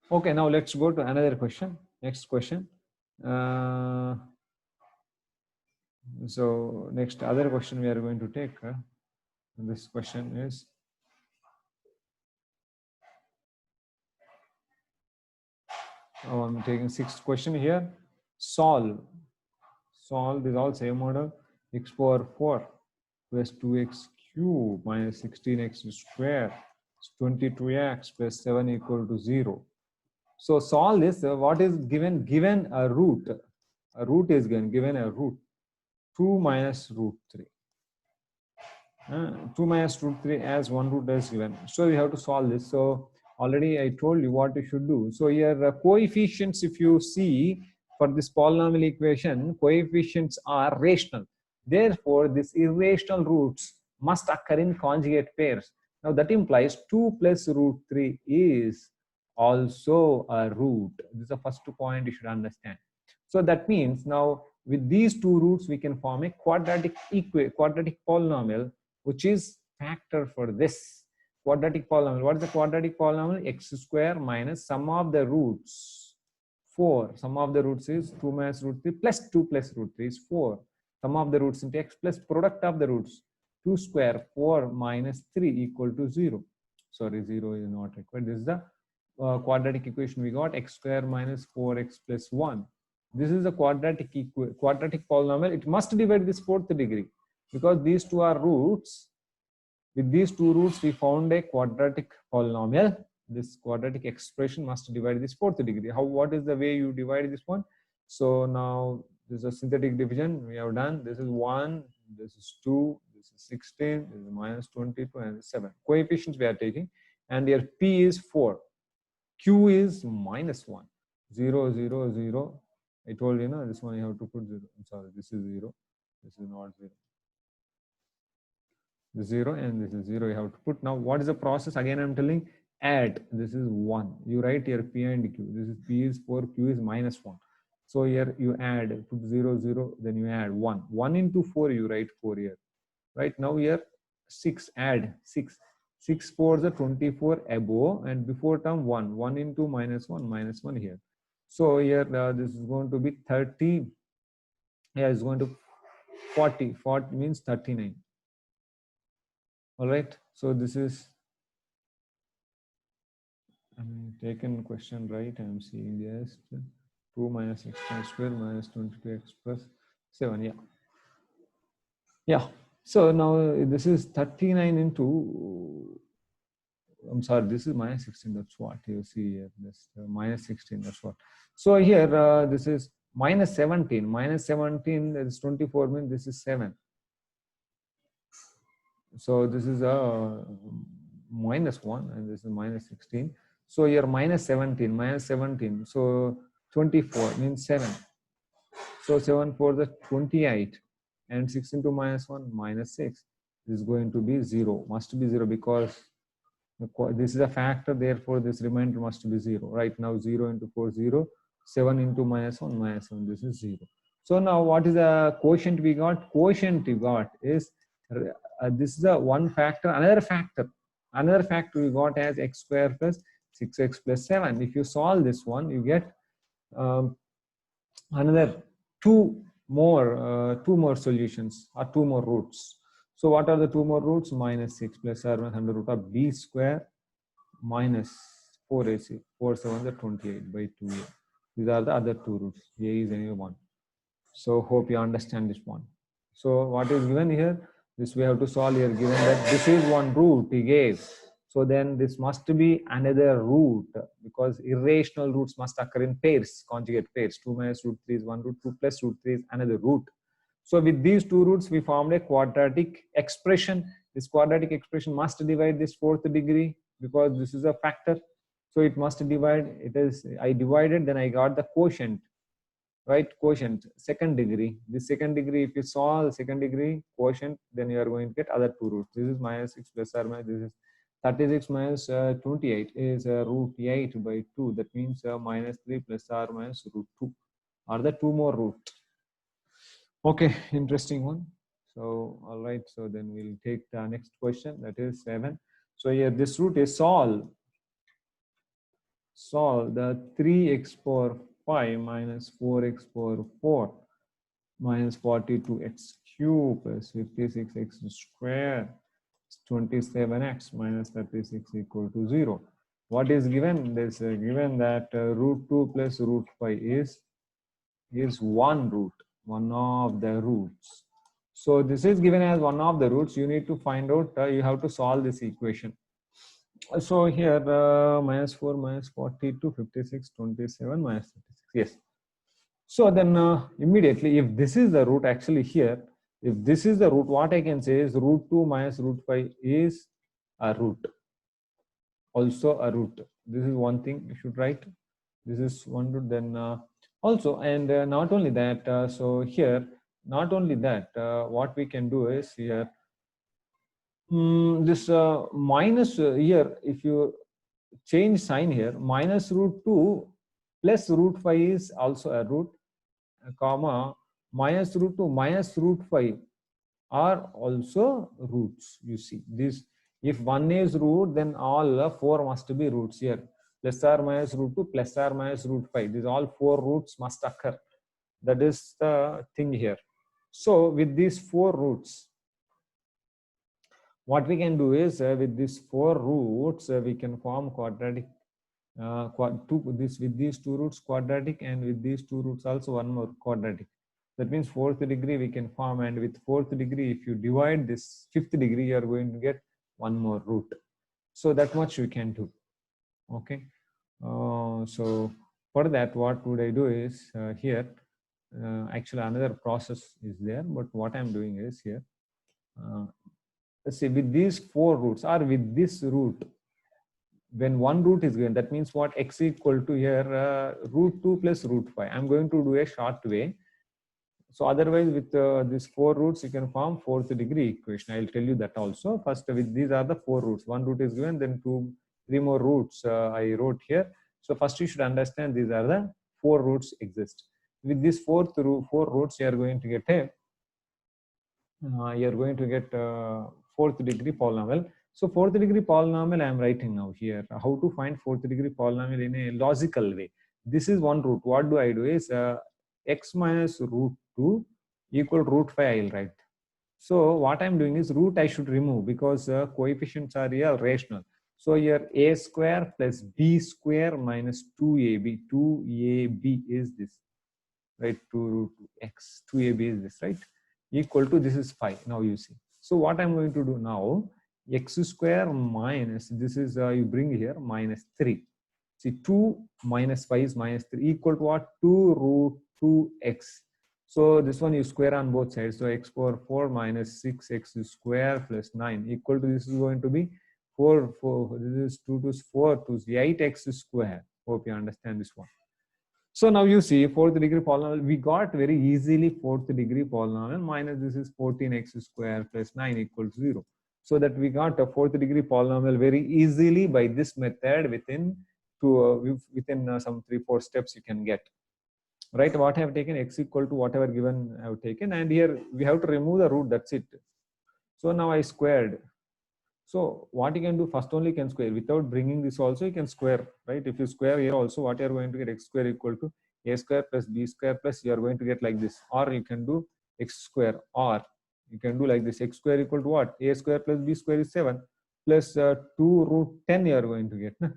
Okay, now let's go to another question. Next question. So next other question we are going to take. This question is, I'm taking sixth question here. Solve is all same order. X power 4 plus 2x cube minus 16x square is 22x plus 7 equal to 0. So solve this. What is given? Given a root. A root is given a root 2 minus root 3. 2 minus root 3 as one root is given. So we have to solve this. So already I told you what you should do. So here coefficients, if you see for this polynomial equation, coefficients are rational. Therefore, these irrational roots must occur in conjugate pairs. Now that implies 2 plus root 3 is also a root. This is the first point you should understand. So that means now with these two roots we can form a quadratic polynomial, which is factor for this quadratic polynomial. What is the quadratic polynomial? X square minus sum of the roots 4. Sum of the roots is 2 minus root 3 plus 2 plus root 3 is 4. Sum of the roots into x plus product of the roots 2 square 4 minus 3 equal to 0. Sorry, 0 is not required. This is the quadratic equation we got, x square minus 4x plus 1. This is a quadratic polynomial. It must divide this fourth degree because these two are roots. With these two roots we found a quadratic polynomial. This quadratic expression must divide this fourth degree. What is the way you divide this one? So now this is a synthetic division we have done. This is 1, this is 2, this is 16, this is minus 22 and 7. Coefficients we are taking, and here p is 4, q is minus 1, 0, 0, 0. I told you, this one you have to put 0. I'm sorry, this is 0. This is not 0. This is 0 and this is 0 you have to put. Now what is the process? Again I'm telling, add. This is 1. You write here p and q. This is p is 4, q is minus 1. So here you add, put 0, 0, then you add 1. 1 into 4 you write 4 here. Right now here 6, add 6. 6 4 is 24 above, and before term 1. 1 into minus 1, minus 1 here. So here this is going to be 30. Yeah, it's going to 40. 40 means 39. All right. So this is taken question right. I am seeing yes. 2 minus x square minus 22x plus 7. Yeah. Yeah. So now this is 39 into. I'm sorry, this is minus 16, that's what you see here, this minus 16, that's what. So here, this is minus 17, is 24 means this is 7. So this is a minus 1 and this is minus 16. So here minus 17, so 24 means 7. So 7 for the 28 and 6 into minus 1, minus 6. This is going to be 0, must be 0 because this is a factor, therefore this remainder must be 0. Right now 0 into 4, 0. 7 into minus 1, minus 1, this is 0. So now what is the quotient we got? Quotient we got is, this is a one factor, another factor we got as x square plus 6x plus 7. If you solve this one, you get another two more solutions or two more roots. So what are the two more roots? Minus 6 plus or minus under root of b square minus 4ac. 4 7 is 28 by 2a. These are the other two roots. A is anyway 1. So hope you understand this one. So what is given here? This we have to solve here, given that this is one root he gave. So then this must be another root, because irrational roots must occur in pairs, conjugate pairs. 2 minus root 3 is one root, 2 plus root 3 is another root. So with these two roots, we formed a quadratic expression. This quadratic expression must divide this fourth degree because this is a factor. So it must divide. It is, I divided, then I got the quotient, right? Quotient, second degree. This second degree, if you solve the second degree quotient, then you are going to get other two roots. This is minus 6 plus or minus, this is 36 minus 28 is root 8 by 2. That means minus 3 plus or minus root 2 are the two more roots. Okay, interesting one. So, all right. So then we'll take the next question, that is 7. So here this root is solved. solve the 3x power 5 minus 4x power 4 minus 42x cube plus 56x square 27x minus 36 equal to 0. What is given? This given that root 2 plus root 5 is one root, one of the roots. So this is given as one of the roots. You need to find out, you have to solve this equation. So here minus 4 minus 42 56 27 minus 36. Yes. So then immediately, if this is the root, actually here, if this is the root, what I can say is root 2 minus root 5 is a root, also a root. This is one thing you should write. This is one root. Then also, and not only that, so here, not only that, what we can do is here, this minus here, if you change sign here, minus root 2 plus root 5 is also a root, comma, minus root 2 minus root 5 are also roots. You see this, if one is root, then all four must be roots here, plus or minus root 2 plus or minus root 5, these all four roots must occur. That is the thing here. So with these four roots, what we can do is with these four roots we can form quadratic with these two roots quadratic, and with these two roots also one more quadratic. That means fourth degree we can form, and with fourth degree, if you divide this fifth degree, you are going to get one more root. So that much we can do. Okay. So for that, what would I do is here, actually another process is there, but what I'm doing is here, let's see, with these four roots or with this root, when one root is given, that means what, x equal to here root 2 plus root 5. I'm going to do a short way. So otherwise with these four roots, you can form fourth degree equation. I'll tell you that also. First, with these are the four roots. One root is given, then three more roots I wrote here. So first you should understand these are the four roots exist. With these four roots, you are going to get fourth degree polynomial. So fourth degree polynomial I am writing now here. How to find fourth degree polynomial in a logical way? This is one root. What do I do is x minus root 2 equal root 5 I will write. So what I'm doing is root I should remove, because coefficients are real rational. So here a square plus b square minus 2ab. 2ab is this, right? 2 root x. 2ab is this, right? Equal to, this is 5. Now you see. So what I'm going to do now, x square minus, this is you bring here minus 3. See, 2 minus 5 is minus 3 equal to what? 2 root 2x. So this one you square on both sides. So x power 4 minus 6x square plus 9 equal to, this is going to be 4, this is 2 to 4 to 8x square. Hope you understand this one. So now you see fourth degree polynomial, we got very easily fourth degree polynomial minus this is 14x square plus 9 equals 0. So that we got a fourth degree polynomial very easily by this method within some 3-4 steps you can get. Right, what I have taken, x equal to whatever given I have taken, and here we have to remove the root, that's it. So now I squared. So what you can do, first only you can square without bringing this also, you can square, right? If you square here also, what you are going to get, x square equal to a square plus b square plus, you are going to get like this, or you can do x square, or you can do like this, x square equal to what, a square plus b square is 7 plus 2 root 10 you are going to get, 2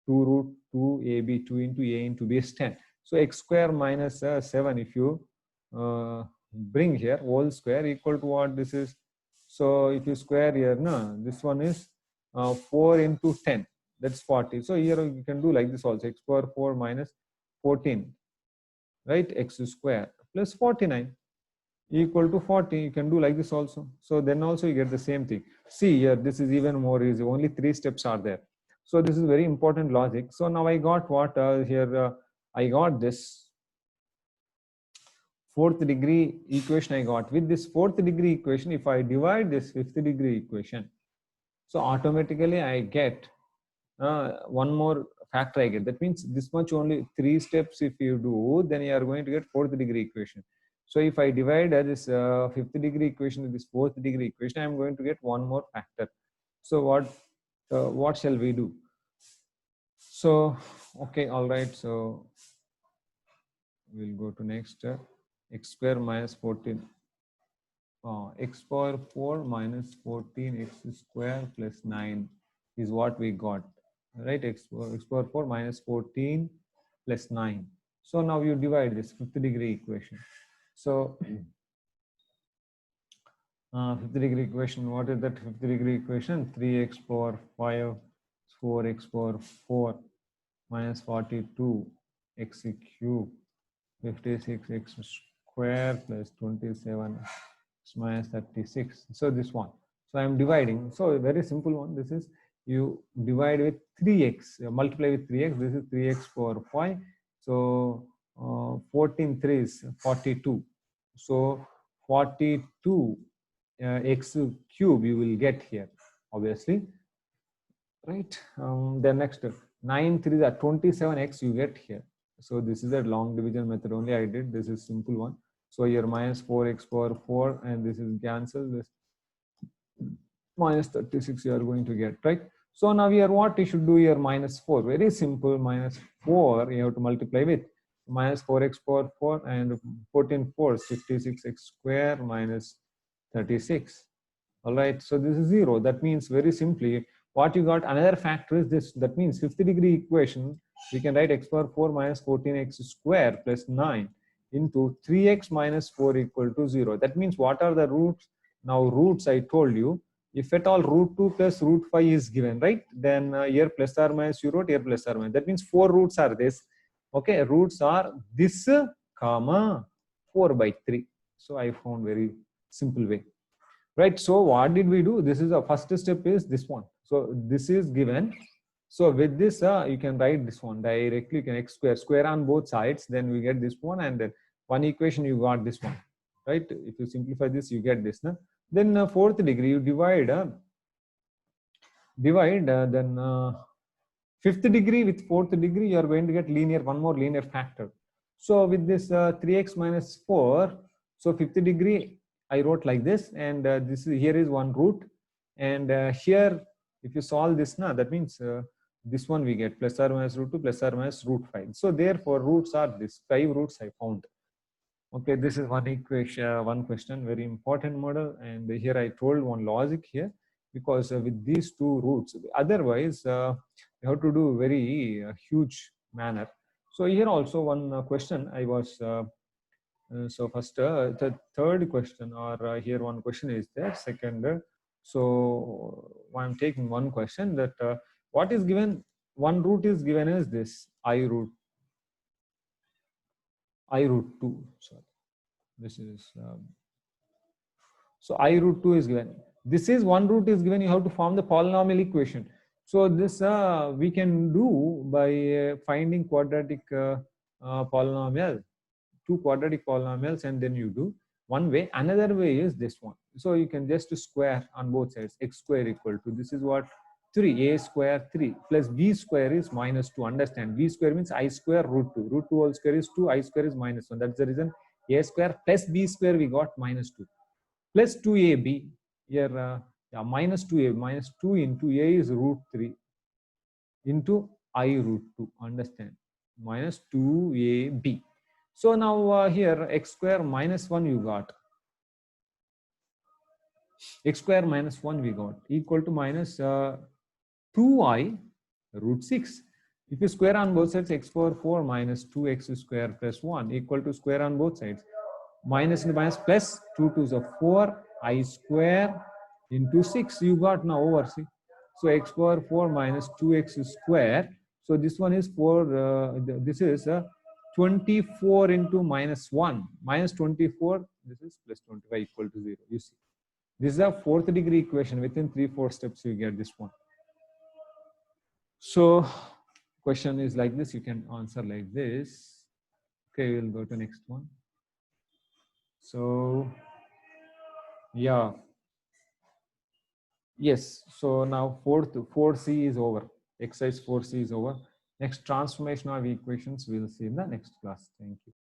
root 2 ab, 2 into a into b is 10. So x square minus 7 if you bring here whole square equal to what this is. So if you square here, this one is 4 into 10, that's 40. So here you can do like this also, x power 4 minus 14, right? X square plus 49 equal to 40. You can do like this also. So then also you get the same thing. See here, this is even more easy. Only 3 steps are there. So this is very important logic. So now I got what here, I got this fourth degree equation I got. With this fourth degree equation, if I divide this fifth degree equation, so automatically I get one more factor I get. That means this much only 3 steps if you do, then you are going to get fourth degree equation. So if I divide this fifth degree equation with this fourth degree equation, I am going to get one more factor. So what shall we do? So, okay, all right. So we'll go to next. X square minus 14. X power 4 minus 14 x square plus 9 is what we got, right? X power 4 minus 14 plus 9. So now you divide this fifth degree equation. So fifth degree equation, what is that fifth degree equation? 3x power 5, 4x power 4 minus 42 x cube 56 x square plus 27 x minus 36. So this one. So I am dividing. So a very simple one. This is you divide with 3x, multiply with 3x. This is 3x power 5. So 14 3 is 42. So 42 x cube you will get here, obviously, right? Then next 9 3 are 27x you get here. So this is a long division method only I did. This is simple one. So here minus 4x power 4 and this is cancelled. This minus 36 you are going to get, right? So now here what you should do here, minus 4, very simple. Minus 4 you have to multiply with minus 4x power 4 and 14 4 56x square minus 36. All right, so this is 0. That means very simply what you got, another factor is this. That means fifth degree equation we can write x power 4 minus 14x square plus 9 into 3x minus 4 equal to 0. That means what are the roots? Now roots I told you, if at all root 2 plus root 5 is given, right, then here plus or minus you wrote, here plus or minus. That means 4 roots are this. Okay, roots are this comma 4 by 3. So I found very simple way, right? So what did we do? This is the first step is this one. So this is given. So with this you can write this one directly. You can x square on both sides, then we get this one, and then one equation you got this one, right? If you simplify this you get this. Then fourth degree you divide then fifth degree with fourth degree you are going to get linear, one more linear factor. So with this 3x minus 4, so fifth degree I wrote like this, and this is, here is one root, and here if you solve this now, that means this one we get plus or minus root 2 plus or minus root 5. So therefore roots are this 5 roots I found. Okay, this is one equation, one question, very important model, and here I told one logic here, because with these two roots, otherwise you have to do very huge manner. So here also one question I was so first the third question, or here one question is there. Second, so I'm taking one question that what is given, one root is given as this I root 2. Sorry, this is so I root 2 is given. This is one root is given. You have to form the polynomial equation. So this we can do by finding quadratic polynomial, two quadratic polynomials, and then you do one way. Another way is this one. So you can just square on both sides. X square equal to, this is what, 3, a square 3 plus b square is minus 2. Understand, b square means I square root 2. Root 2 whole square is 2. I square is minus 1. That's the reason a square plus b square we got minus 2 plus 2ab. Here yeah, minus 2a, minus 2 into a is root 3 into I root 2. Understand, minus 2ab. So now here x square minus 1 you got, x square minus 1 we got equal to minus 2I root 6. If you square on both sides, x power 4 minus 2x square plus 1 equal to square on both sides, minus into minus plus 2 to the 4 I square into 6 you got now over 6. So x power 4 minus 2x square. So this one is 4, this is 24 into minus 1, minus 24, this is plus 25 equal to 0. You see, this is a fourth degree equation. Within 3-4 steps you get this one. So question is like this, you can answer like this. Okay, we'll go to next one. So yeah, yes, so now 4C is over. Exercise 4C is over. Next transformation of equations we'll see in the next class. Thank you.